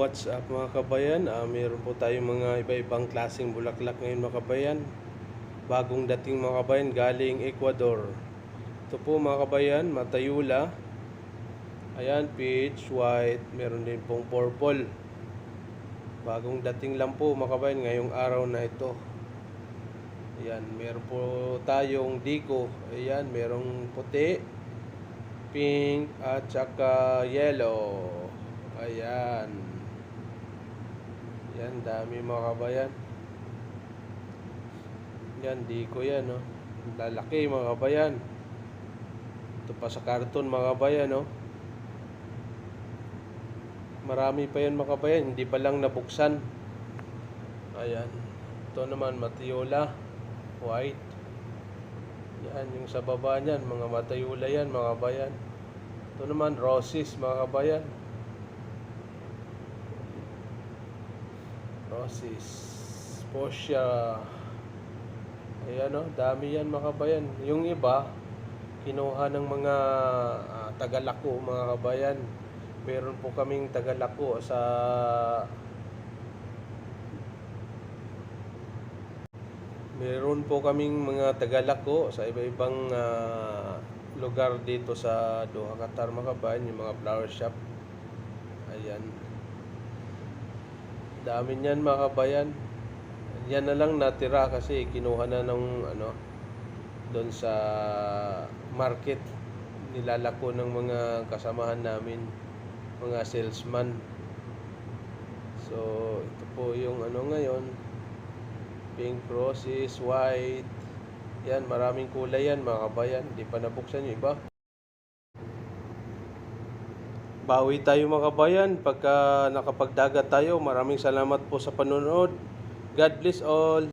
What's up mga kabayan? Mayroon po tayong mga iba-ibang klaseng bulaklak ngayon mga kabayan. Bagong dating mga kabayan galing Ecuador. Ito po mga kabayan, matayula. Ayan, peach, white, meron din pong purple. Bagong dating lang po mga kabayan ngayong araw na ito. Ayan, meron po tayong diko. Ayan, merong puti, pink, at saka yellow. Ayan. Yan, dami mga kabayan. Yan, diko yan, no? Lalaki mga kabayan. Ito pa sa karton mga kabayan, no? Marami pa yan mga kabayan, hindi pa lang nabuksan. Ayan. Ito naman, matiola, white. Yan, yung sa baba niyan, mga matayula yan mga kabayan. Ito naman, roses mga kabayan. Roses, Posia. Ayan, no? Dami yan mga kabayan. Yung iba kinuha ng mga tagalako mga kabayan. Meron po kaming tagalako sa mga tagalako sa iba-ibang lugar dito sa Doha, Qatar mga kabayan, yung mga flower shop. Ayan. Dami niyan mga kabayan. Yan na lang natira kasi kinuha na ng doon sa market, nilalako ng mga kasamahan namin, mga salesman. So ito po yung ngayon, pink, roses, white. Yan, maraming kulay yan mga kabayan. Hindi pa nabuksan yung iba. Bawi tayo mga kabayan pagka nakapagdagat tayo. Maraming salamat po sa panonood. God bless all.